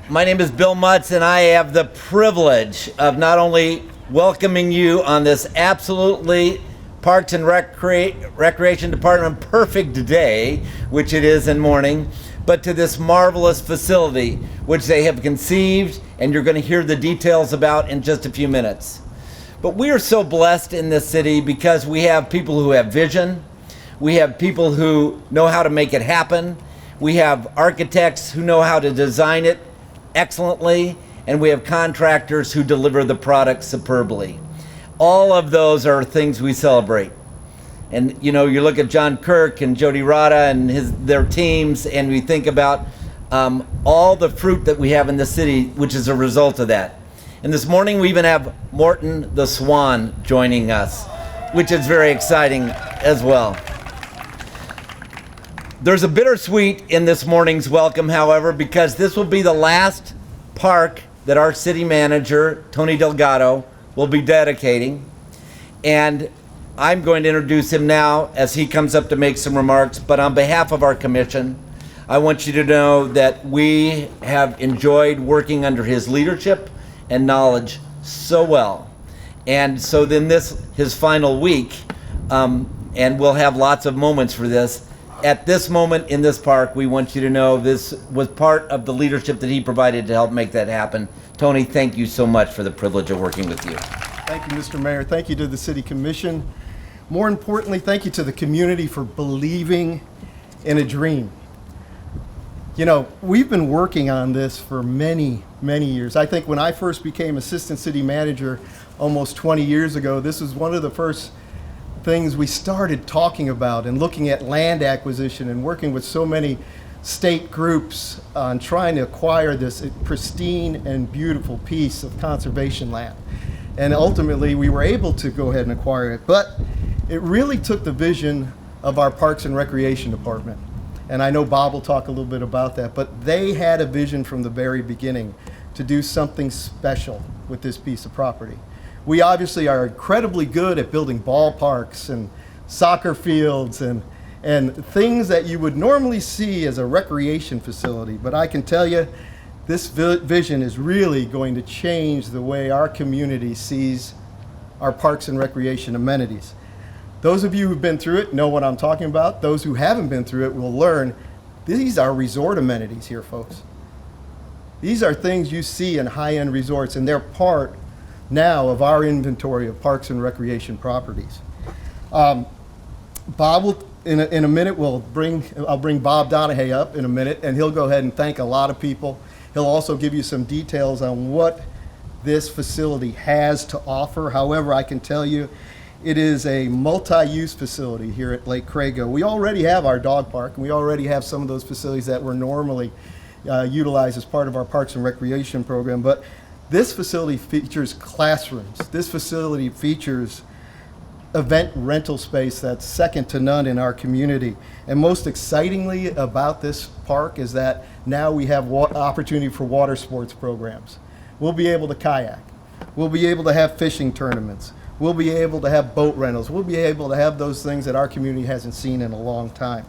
My name is Bill Mutz, and I have the privilege of not only welcoming you on this absolutely Parks and Recreation Department perfect day, which it is in morning, but to this marvelous facility, which they have conceived, and you're going to hear the details about in just a few minutes. But we are so blessed in this city because we have people who have vision, we have people who know how to make it happen, we have architects who know how to design it excellently, and we have contractors who deliver the product superbly. All of those are things we celebrate. And you know, you look at John Kirk and Jody Rada and their teams, and we think about all the fruit that we have in the city, which is a result of that. And this morning we even have Morton the Swan joining us, which is very exciting as well. There's a bittersweet in this morning's welcome, however, because this will be the last park that our city manager, Tony Delgado, will be dedicating. And I'm going to introduce him now as he comes up to make some remarks. But on behalf of our commission, I want you to know that we have enjoyed working under his leadership and knowledge so well. And so then his final week, and we'll have lots of moments for this. At this moment in this park, we want you to know this was part of the leadership that he provided to help make that happen. Tony, thank you so much for the privilege of working with you. Thank you, Mr. Mayor. Thank you to the City Commission. More importantly, thank you to the community for believing in a dream. You know, we've been working on this for many, many years. I think when I first became Assistant City Manager almost 20 years ago, this was one of the first things we started talking about and looking at land acquisition and working with so many state groups on trying to acquire this pristine and beautiful piece of conservation land. And ultimately we were able to go ahead and acquire it. But it really took the vision of our Parks and Recreation Department. And I know Bob will talk a little bit about that, but they had a vision from the very beginning to do something special with this piece of property. We obviously are incredibly good at building ballparks and soccer fields and things that you would normally see as a recreation facility. But I can tell you, this vision is really going to change the way our community sees our parks and recreation amenities. Those of you who've been through it know what I'm talking about. Those who haven't been through it will learn these are resort amenities here, folks. These are things you see in high-end resorts, and they're part now of our inventory of parks and recreation properties. Bob will, in a minute, I'll bring Bob Donahay up in a minute, and he'll go ahead and thank a lot of people. He'll also give you some details on what this facility has to offer. However, I can tell you, it is a multi-use facility here at Lake Crago. We already have our dog park, and we already have some of those facilities that were normally utilized as part of our Parks and Recreation program, but this facility features classrooms. This facility features event rental space that's second to none in our community. And most excitingly about this park is that now we have opportunity for water sports programs. We'll be able to kayak. We'll be able to have fishing tournaments. We'll be able to have boat rentals. We'll be able to have those things that our community hasn't seen in a long time.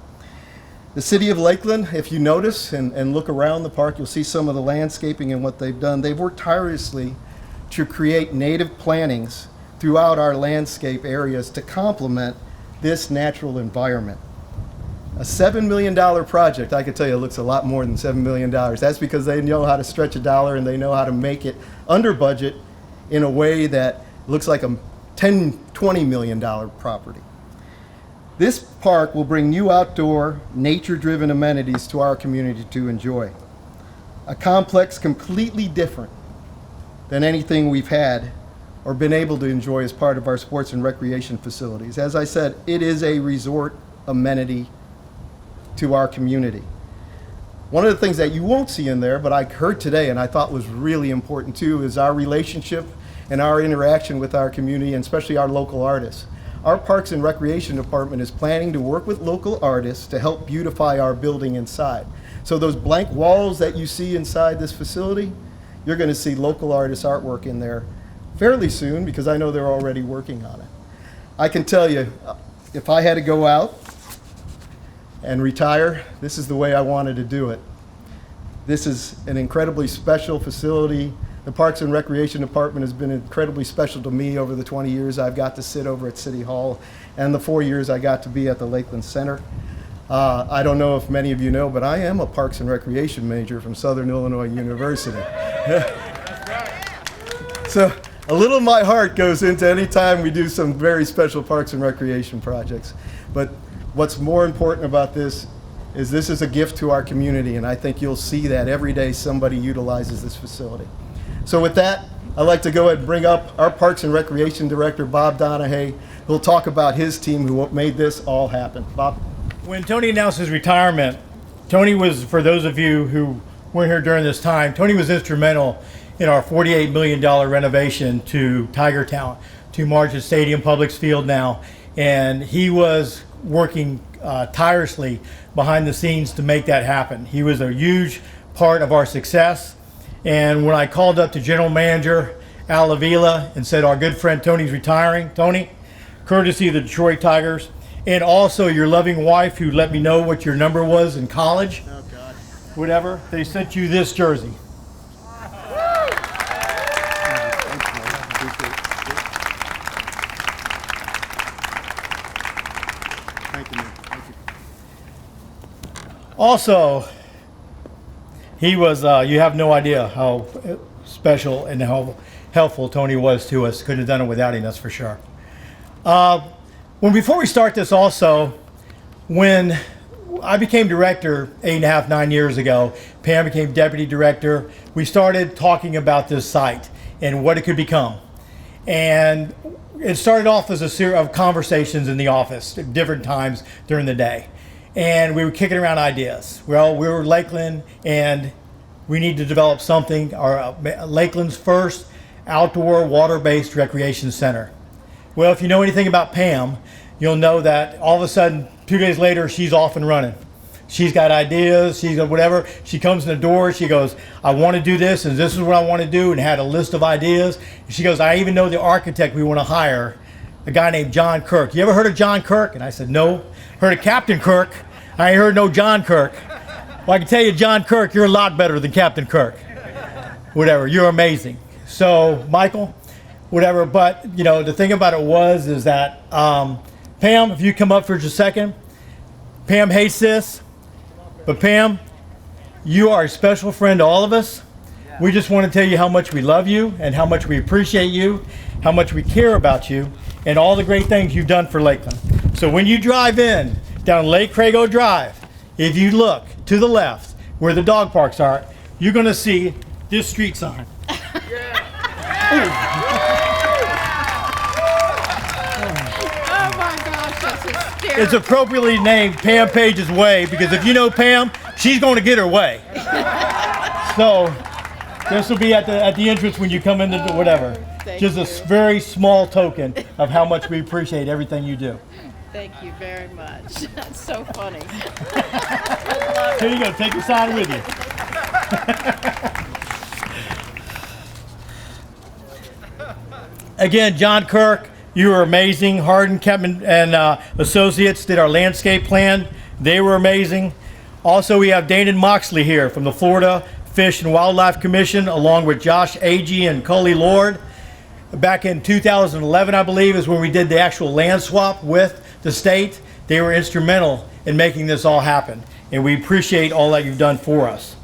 The city of Lakeland, if you notice and look around the park, you'll see some of the landscaping and what they've done. They've worked tirelessly to create native plantings throughout our landscape areas to complement this natural environment. A $7 million project, I can tell you it looks a lot more than $7 million. That's because they know how to stretch a dollar and they know how to make it under budget in a way that looks like a $10, $20 million property. This park will bring new outdoor, nature-driven amenities to our community to enjoy. A complex completely different than anything we've had or been able to enjoy as part of our sports and recreation facilities. As I said, it is a resort amenity to our community. One of the things that you won't see in there, but I heard today and I thought was really important too, is our relationship and our interaction with our community, and especially our local artists. Our Parks and Recreation Department is planning to work with local artists to help beautify our building inside. So those blank walls that you see inside this facility, you're going to see local artists' artwork in there fairly soon, because I know they're already working on it. I can tell you, if I had to go out and retire, this is the way I wanted to do it. This is an incredibly special facility. The Parks and Recreation Department has been incredibly special to me over the 20 years I've got to sit over at City Hall and the 4 years I got to be at the Lakeland Center. I don't know if many of you know, but I am a Parks and Recreation major from Southern Illinois University. So a little of my heart goes into any time we do some very special Parks and Recreation projects. But what's more important about this is a gift to our community, and I think you'll see that every day somebody utilizes this facility. So with that, I'd like to go ahead and bring up our Parks and Recreation Director, Bob Donahay, who'll talk about his team who made this all happen. Bob? When Tony announced his retirement, Tony was, for those of you who weren't here during this time, Tony was instrumental in our $48 million renovation to Tiger Town, to Margin Stadium, Publix Field now, and he was working tirelessly behind the scenes to make that happen. He was a huge part of our success. And when I called up to General Manager Al Avila and said, our good friend Tony's retiring, Tony, courtesy of the Detroit Tigers, and also your loving wife who let me know what your number was in college, oh God, whatever, they sent you this jersey. Also, he was, you have no idea how special and how helpful Tony was to us. Couldn't have done it without him, that's for sure. Before we start this also, when I became director 8.5, 9 years ago, Pam became deputy director, we started talking about this site and what it could become. And it started off as a series of conversations in the office at different times during the day. And we were kicking around ideas. Well, we were Lakeland, and we need to develop something, our Lakeland's first outdoor water-based recreation center. Well, if you know anything about Pam, you'll know that all of a sudden, 2 days later, she's off and running. She's got ideas, she's got whatever. She comes in the door, she goes, I want to do this, and this is what I want to do, and had a list of ideas. And she goes, I even know the architect we want to hire, a guy named John Kirk. You ever heard of John Kirk? And I said, no. Heard of Captain Kirk. I ain't heard no John Kirk. Well, I can tell you, John Kirk, you're a lot better than Captain Kirk. Whatever, you're amazing. So, Michael, whatever, but, you know, the thing about it is that, Pam, if you come up for just a second. Pam hates this, but Pam, you are a special friend to all of us. We just want to tell you how much we love you and how much we appreciate you, how much we care about you, and all the great things you've done for Lakeland. So when you drive in down Lake Crago Drive, if you look to the left where the dog parks are, you're going to see this street sign. Oh my gosh, that's hysterical. It's appropriately named Pam Page's Way, because if you know Pam, she's going to get her way. So this will be at the entrance when you come into the whatever. Just a very small token of how much we appreciate everything you do. Thank you very much. That's so funny. Here you go. Take your sign with you. Again, John Kirk, you were amazing. Hardin, Kepman, and Associates did our landscape plan. They were amazing. Also, we have Danon Moxley here from the Florida Fish and Wildlife Commission, along with Josh Agee and Cully Lord. Back in 2011, I believe, is when we did the actual land swap with the state. They were instrumental in making this all happen, and we appreciate all that you've done for us.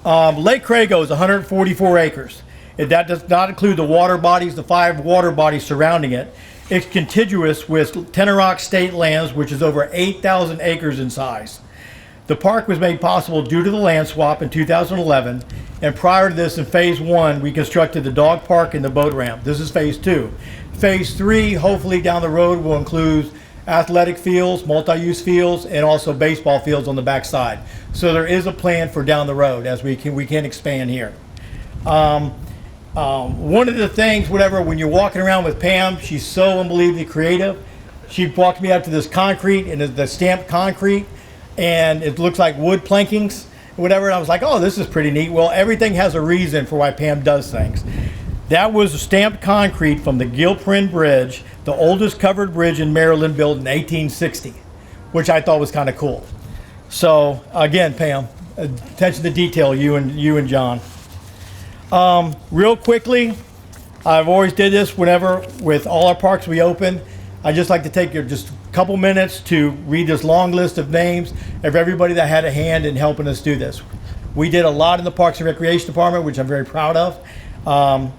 Lake Crago is 144 acres. That does not include the water bodies, the 5 water bodies surrounding it. It's contiguous with Tenorock State Lands, which is over 8,000 acres in size. The park was made possible due to the land swap in 2011, and prior to this, in phase 1, we constructed the dog park and the boat ramp. This is phase 2. Phase 3, hopefully down the road, will include athletic fields, multi-use fields, and also baseball fields on the back side. So there is a plan for down the road as we can expand here. One of the things, when you're walking around with Pam, she's so unbelievably creative. She walked me out to this concrete, and the stamped concrete, and it looks like wood plankings, whatever. And I was like, oh, this is pretty neat. Well, everything has a reason for why Pam does things. That was stamped concrete from the Gilprin Bridge, the oldest covered bridge in Maryland, built in 1860, which I thought was kind of cool. So again, Pam, attention to detail, you and John. Real quickly, I've always did this whenever with all our parks we open. I just like to take just a couple minutes to read this long list of names of everybody that had a hand in helping us do this. We did a lot in the Parks and Recreation Department, which I'm very proud of.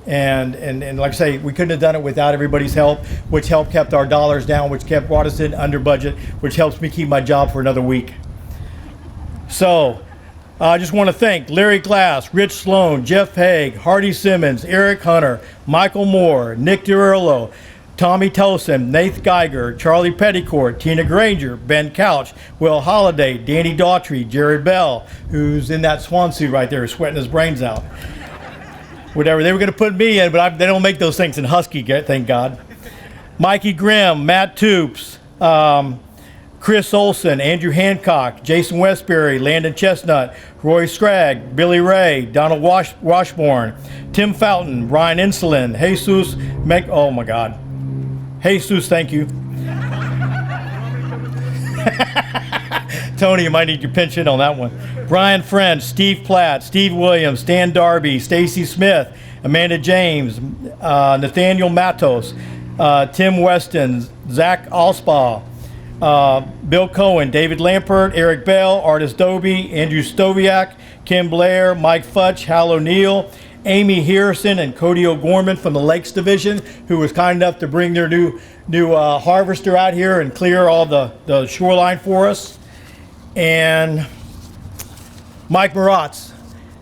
And like I say, we couldn't have done it without everybody's help, which helped kept our dollars down, which brought us in under budget, which helps me keep my job for another week. So I just want to thank Larry Glass, Rich Sloan, Jeff Haig, Hardy Simmons, Eric Hunter, Michael Moore, Nick DiRullo, Tommy Tosin, Nath Geiger, Charlie Petticourt, Tina Granger, Ben Couch, Will Holliday, Danny Daughtry, Jared Bell, who's in that swan suit right there, sweating his brains out. Whatever, they were going to put me in, but they don't make those things in Husky, thank God. Mikey Grimm, Matt Toops, Chris Olson, Andrew Hancock, Jason Westbury, Landon Chestnut, Roy Scragg, Billy Ray, Donald Washburn, Tim Fountain, Brian Insulin, Jesus, oh my God. Jesus, thank you. Tony, you might need your pension on that one. Brian French, Steve Platt, Steve Williams, Stan Darby, Stacy Smith, Amanda James, Nathaniel Matos, Tim Weston, Zach Alspaw, Bill Cohen, David Lampert, Eric Bell, Artis Doby, Andrew Stoviak, Kim Blair, Mike Futch, Hal O'Neill, Amy Harrison, and Cody O'Gorman from the Lakes Division, who was kind enough to bring their new harvester out here and clear all the shoreline for us. And Mike Maratz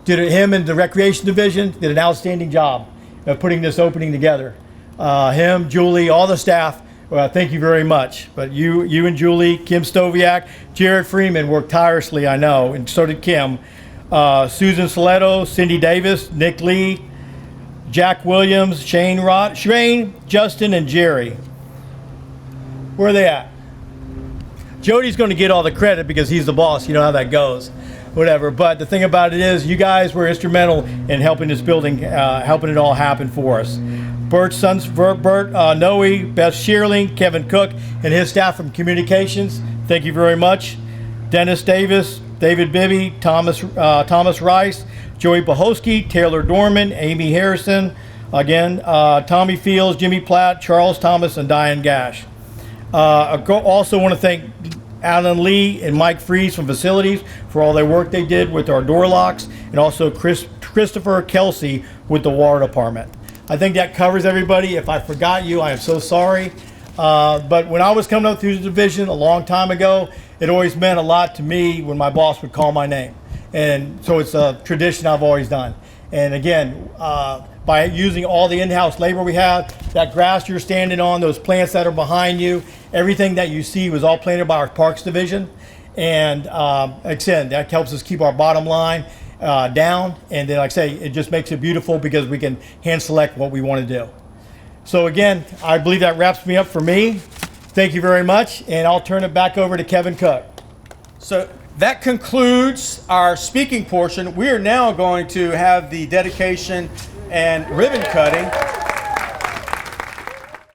him and the Recreation Division did an outstanding job of putting this opening together. Him, Julie, all the staff, thank you very much. But you and Julie, Kim Stoviak, Jared Freeman worked tirelessly, I know, and so did Kim. Susan Saletto, Cindy Davis, Nick Lee, Jack Williams, Shane, Justin, and Jerry. Where are they at? Jody's going to get all the credit because he's the boss. You know how that goes. Whatever. But the thing about it is, you guys were instrumental in helping this building, helping it all happen for us. Bert Noe, Beth Shearling, Kevin Cook, and his staff from communications. Thank you very much. Dennis Davis, David Bibby, Thomas Rice, Joey Bohosky, Taylor Dorman, Amy Harrison, again, Tommy Fields, Jimmy Platt, Charles Thomas, and Diane Gash. I also want to thank Alan Lee and Mike Fries from Facilities for all their work they did with our door locks, and also Christopher Kelsey with the Water Department. I think that covers everybody. If I forgot you, I am so sorry. But when I was coming up through the division a long time ago, it always meant a lot to me when my boss would call my name. And so it's a tradition I've always done. And again, by using all the in-house labor we have, that grass you're standing on, those plants that are behind you, everything that you see was all planted by our Parks Division. And like I said, that helps us keep our bottom line down. And then, like I say, it just makes it beautiful because we can hand select what we want to do. So again, I believe that wraps me up for me. Thank you very much, and I'll turn it back over to Kevin Cook. So that concludes our speaking portion. We are now going to have the dedication and ribbon cutting.